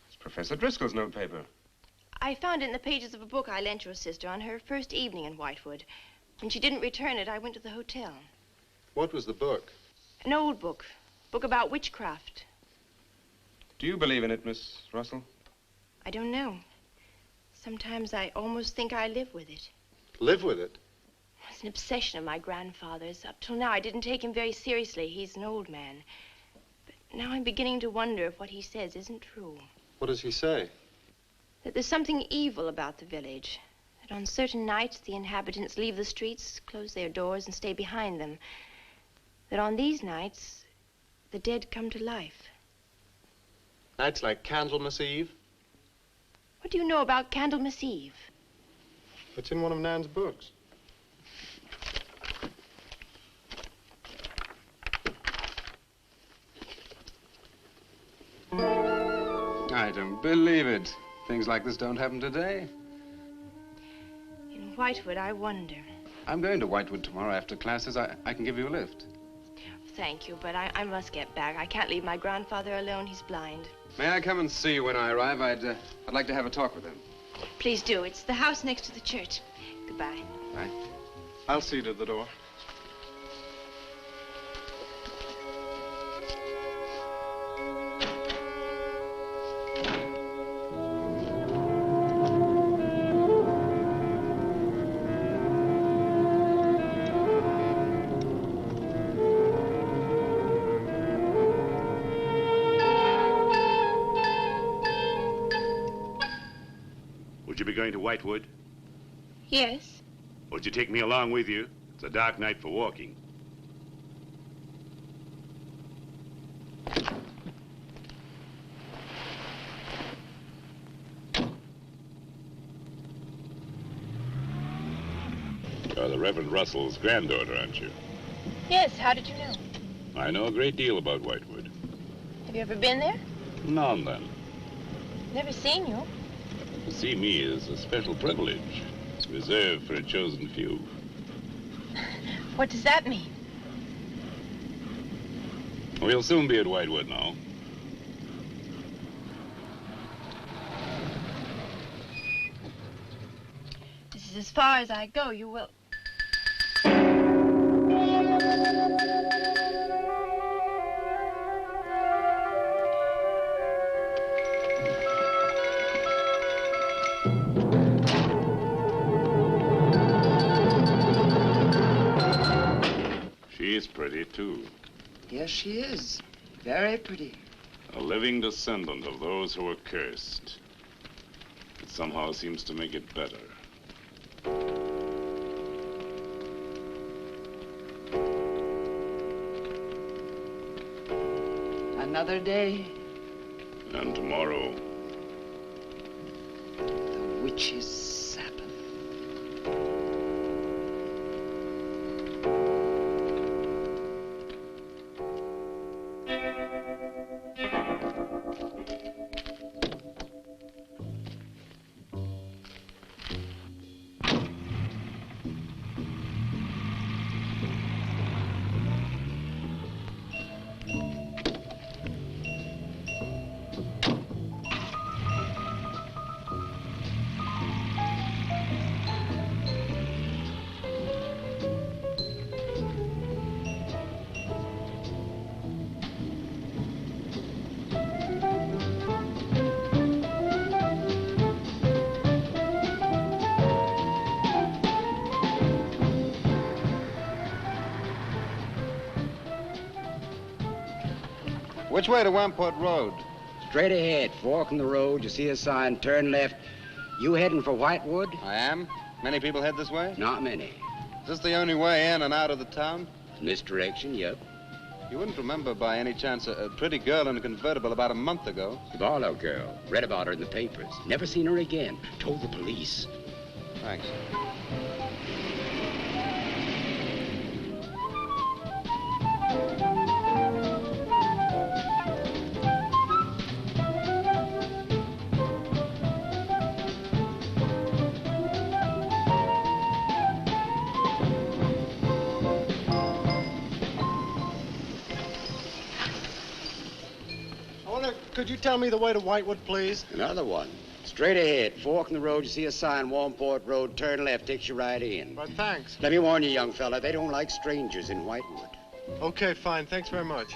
It's Professor Driscoll's notepaper. I found it in the pages of a book I lent your sister on her first evening in Whitewood. When she didn't return it, I went to the hotel. What was the book? An old book. Book about witchcraft. Do you believe in it, Miss Russell? I don't know. Sometimes I almost think I live with it. Live with it? It's an obsession of my grandfather's. Up till now, I didn't take him very seriously. He's an old man. But now I'm beginning to wonder if what he says isn't true. What does he say? That there's something evil about the village. That on certain nights, the inhabitants leave the streets, close their doors, and stay behind them. That on these nights, the dead come to life. Nights like Candlemas Eve? What do you know about Candlemas Eve? It's in one of Nan's books. I don't believe it. Things like this don't happen today. In Whitewood, I wonder. I'm going to Whitewood tomorrow after classes. I can give you a lift. Thank you, but I must get back. I can't leave my grandfather alone. He's blind. May I come and see you when I arrive? I'd like to have a talk with him. Please do. It's the house next to the church. Goodbye. Bye. I'll see you to the door. Would you be going to Whitewood? Yes. Would you take me along with you? It's a dark night for walking. You're the Reverend Russell's granddaughter, aren't you? Yes, how did you know? I know a great deal about Whitewood. Have you ever been there? Now and then. Never seen you. To see me is a special privilege, reserved for a chosen few. What does that mean? We'll soon be at Whitewood now. This is as far as I go. You will... She's pretty, too. Yes, she is. Very pretty. A living descendant of those who were cursed. It somehow seems to make it better. Another day. And tomorrow. The witch's Sabbath. Which way to Wamport Road? Straight ahead, fork in the road, you see a sign, turn left. You heading for Whitewood? I am. Many people head this way? Not many. Is this the only way in and out of the town? In this direction, yep. You wouldn't remember by any chance a pretty girl in a convertible about a month ago? The Barlow girl. Read about her in the papers. Never seen her again. Told the police. Thanks. Could you tell me the way to Whitewood, please? Another one. Straight ahead, fork in the road, you see a sign, Wamport Road, turn left, takes you right in. Well, thanks. Let me warn you, young fella, they don't like strangers in Whitewood. Okay, fine. Thanks very much.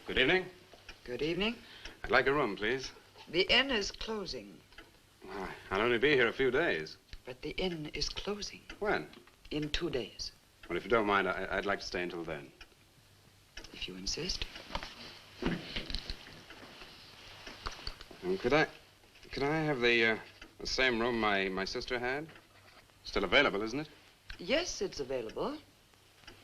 Good evening. Good evening. I'd like a room, please. The inn is closing. Why, I'll only be here a few days. But the inn is closing. When? In 2 days. Well, if you don't mind, I'd like to stay until then. If you insist. Could I have the same room my sister had? Still available, isn't it? Yes, it's available.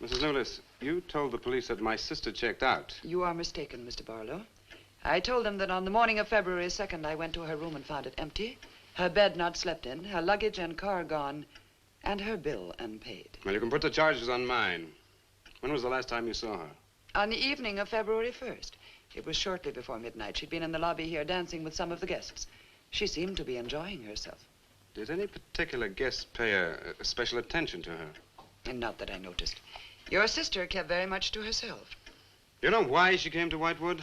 Mrs. Newless, you told the police that my sister checked out. You are mistaken, Mr. Barlow. I told them that on the morning of February 2nd, I went to her room and found it empty, her bed not slept in, her luggage and car gone, and her bill unpaid. Well, you can put the charges on mine. When was the last time you saw her? On the evening of February 1st. It was shortly before midnight. She'd been in the lobby here dancing with some of the guests. She seemed to be enjoying herself. Did any particular guest pay a special attention to her? And not that I noticed. Your sister kept very much to herself. You know why she came to Whitewood?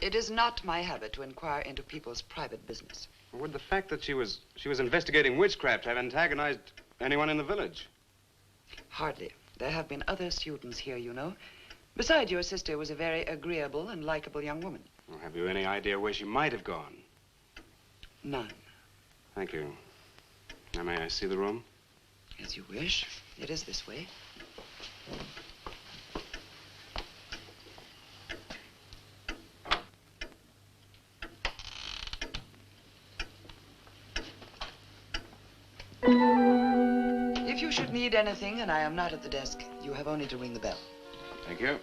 It is not my habit to inquire into people's private business. Would the fact that she was investigating witchcraft have antagonized anyone in the village? Hardly. There have been other students here, you know. Besides, your sister was a very agreeable and likable young woman. Well, have you any idea where she might have gone? None. Thank you. Now, may I see the room? As you wish. It is this way. If you should need anything and I am not at the desk, you have only to ring the bell. Thank you.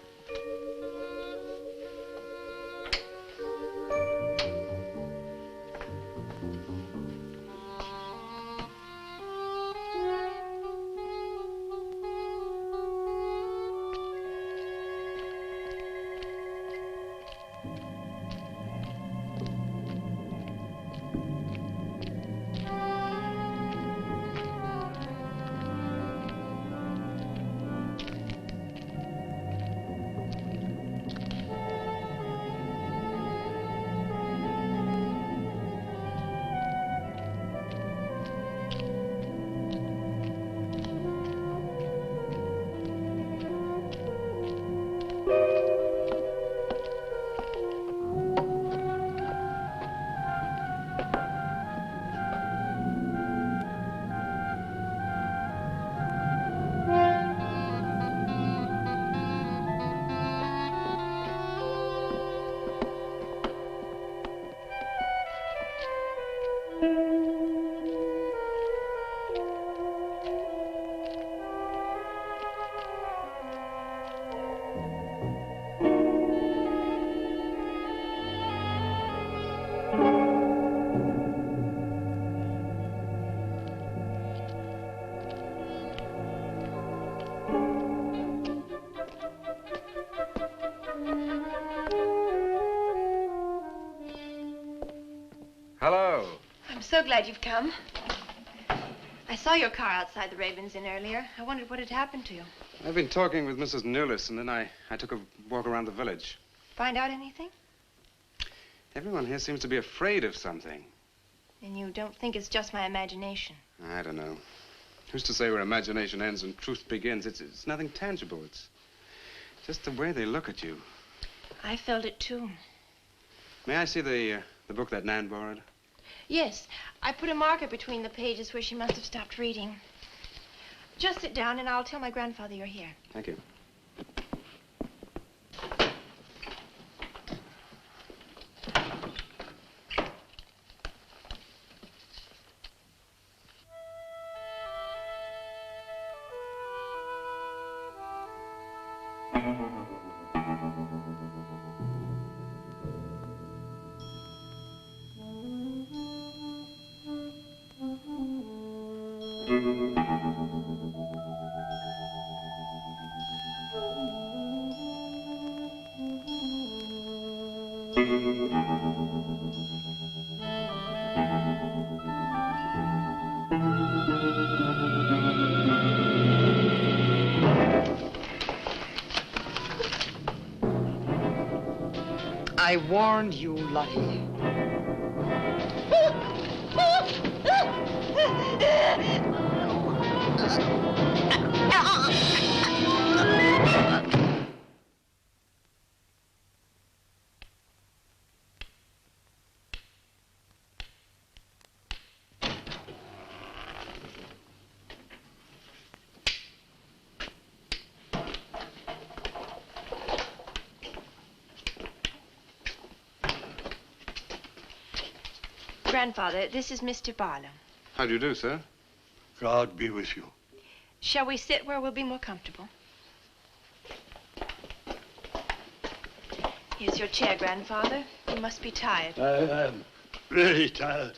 Hello. I'm so glad you've come. I saw your car outside the Ravens Inn earlier. I wondered what had happened to you. I've been talking with Mrs. Newless, and then I took a walk around the village. Find out anything? Everyone here seems to be afraid of something. And you don't think it's just my imagination? I don't know. Who's to say where imagination ends and truth begins? It's nothing tangible. It's just the way they look at you. I felt it, too. May I see the book that Nan borrowed? Yes. I put a marker between the pages where she must have stopped reading. Just sit down, and I'll tell my grandfather you're here. Thank you. I warned you, Lottie. Grandfather, this is Mr. Barlow. How do you do, sir? God be with you. Shall we sit where we'll be more comfortable? Here's your chair, Grandfather. You must be tired. I am really tired.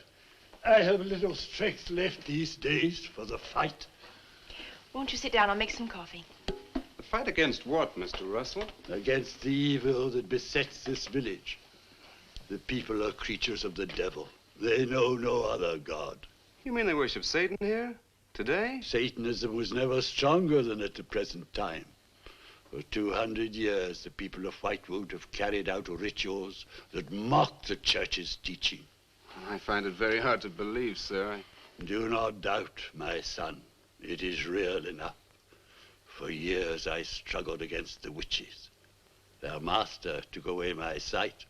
I have little strength left these days for the fight. Won't you sit down? I'll make some coffee. The fight against what, Mr. Russell? Against the evil that besets this village. The people are creatures of the devil. They know no other god. You mean they worship Satan here? Today? Satanism was never stronger than at the present time. For 200 years, the people of Whitewood have carried out rituals that mock the church's teaching. I find it very hard to believe, sir. Do not doubt, my son. It is real enough. For years, I struggled against the witches. Their master took away my sight.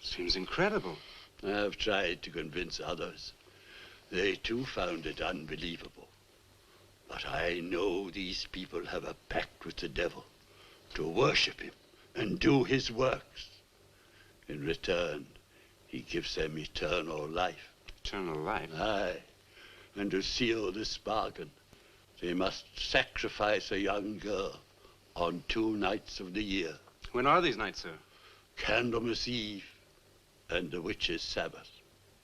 Seems incredible. I have tried to convince others. They too found it unbelievable. But I know these people have a pact with the devil to worship him and do his works. In return, he gives them eternal life. Eternal life? Aye. And to seal this bargain, they must sacrifice a young girl on 2 nights of the year. When are these nights, sir? Candlemas Eve and the witch's Sabbath.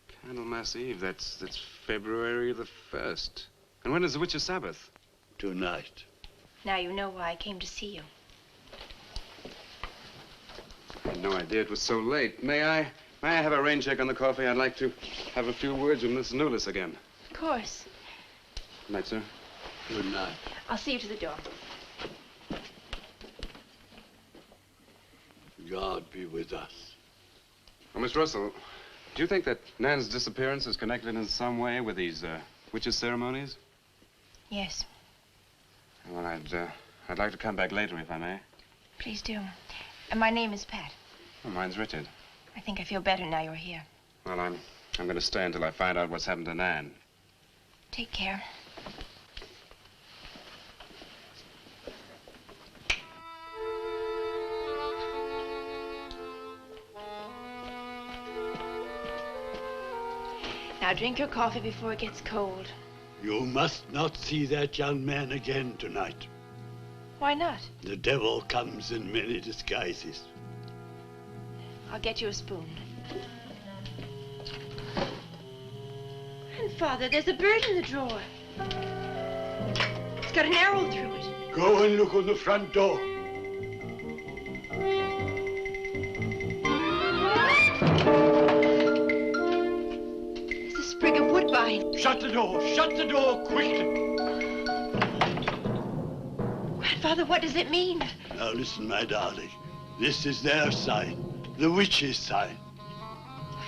Candlemas Eve, that's February the 1st. And when is the witch's Sabbath? Tonight. Now you know why I came to see you. I had no idea it was so late. May I have a rain check on the coffee? I'd like to have a few words with Miss Nulis again. Of course. Good night, sir. Good night. I'll see you to the door. God be with us. Well, Miss Russell, do you think that Nan's disappearance is connected in some way with these witches' ceremonies? Yes. Well, I'd like to come back later, if I may. Please do. And my name is Pat. Well, mine's Richard. I think I feel better now you're here. Well, I'm going to stay until I find out what's happened to Nan. Take care. Now drink your coffee before it gets cold. You must not see that young man again tonight. Why not? The devil comes in many disguises. I'll get you a spoon. Grandfather, there's a bird in the drawer. It's got an arrow through it. Go and look on the front door. There's a sprig of woodbine. Shut the door! Shut the door, quickly! Grandfather, what does it mean? Now listen, my darling. This is their sign. The witch's sign.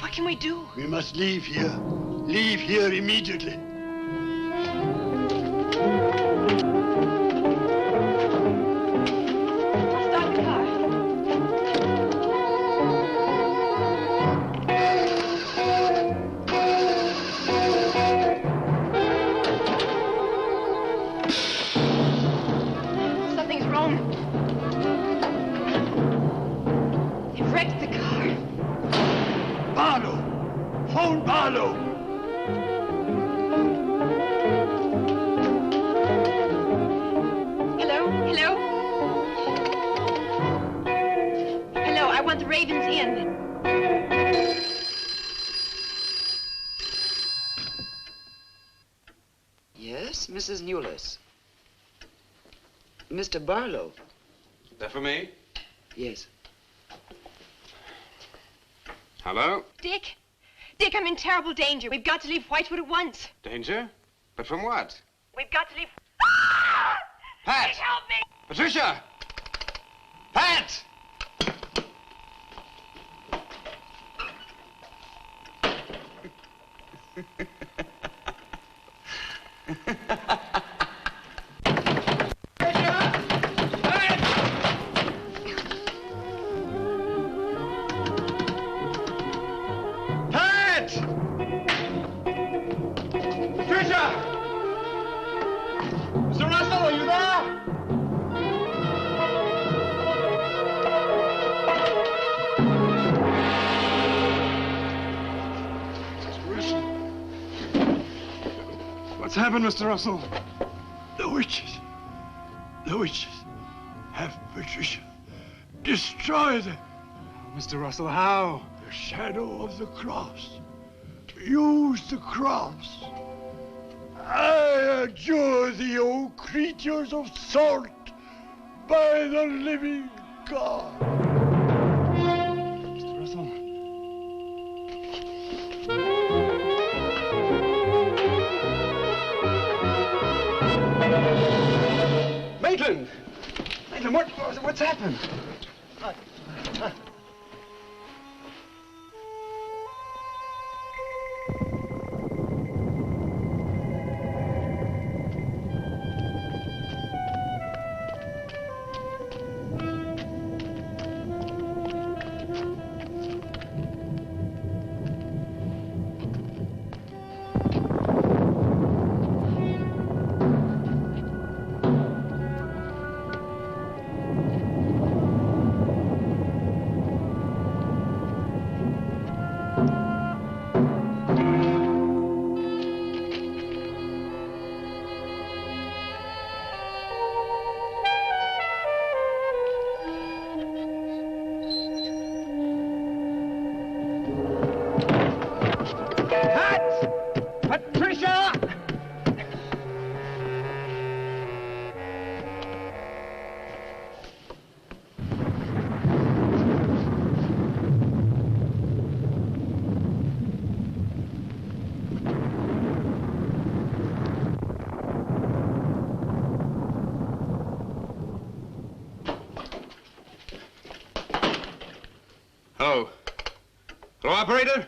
What can we do? We must leave here. Leave here immediately. Stop the car. Something's wrong. They've wrecked the car. Barlow! Phone Barlow! Hello? Hello? Hello, I want the Ravens Inn. Yes? It's Mrs. Newless. Mr. Barlow. That for me? Yes. Hello? Dick? Dick, I'm in terrible danger. We've got to leave Whitewood at once. Danger? But from what? We've got to leave... Pat! Dick, help me! Patricia! Pat! What's happened, Mr. Russell? The witches. The witches have Patricia. Destroy them. Mr. Russell, how? The shadow of the cross. Use the cross. I adjure thee, O creatures of salt, by the living God. Mr. Russell. Maitland! Maitland, what's happened? Hello. Hello, operator?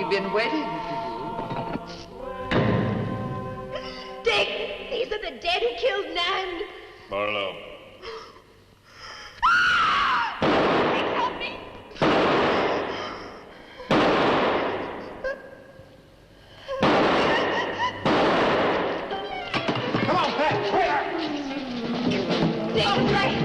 we've been waiting for you. Dick, these are the dead who killed Nan. Barlow. Dick, help me. Come on, Pat. Dick, right.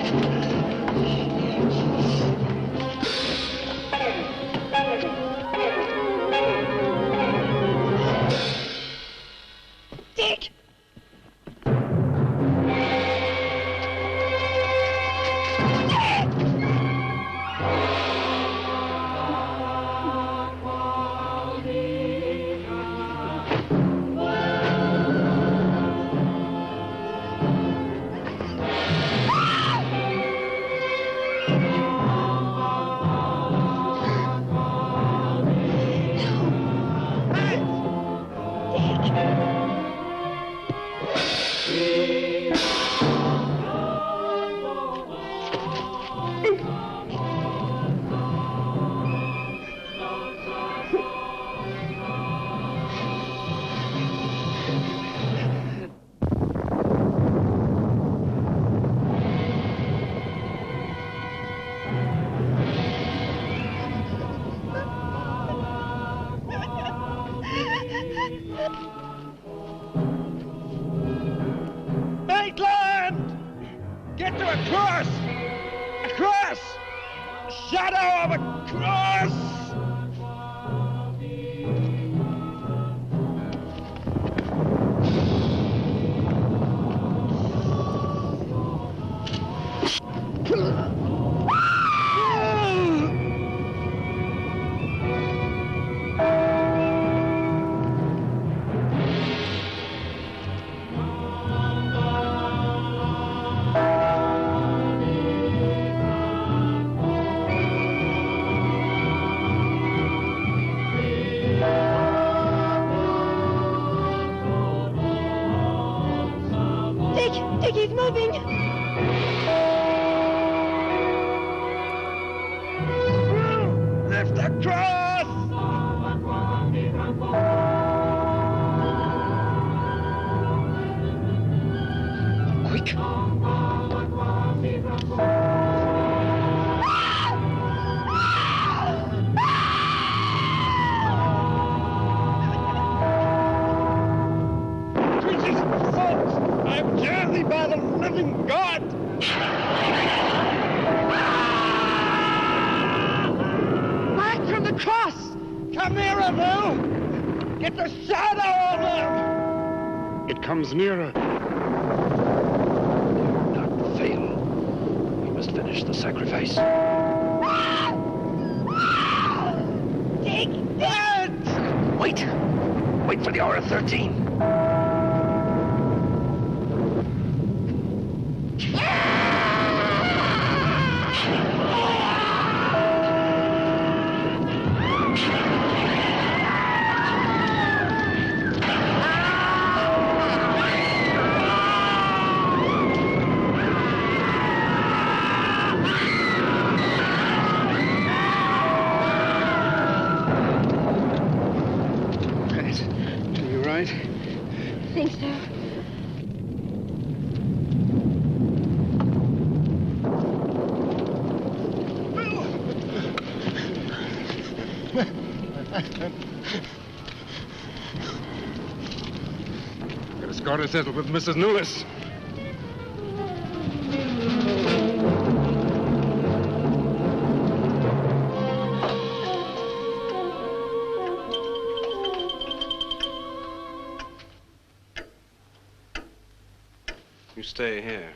Dick! Maitland! Get to a cross! A cross! A shadow of a cross! Dick, he's moving. Lift the cross! Quick! Jesus, folks! I'm jersey by the living God! Back from the cross! Come nearer, Bill! Get the shadow of him! It comes nearer. Not fail. We must finish the sacrifice. Dick! Dead! Wait! Wait for the hour of 13. You right? I think so. Get a score to settle with Mrs. Lewis. You stay here.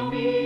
me.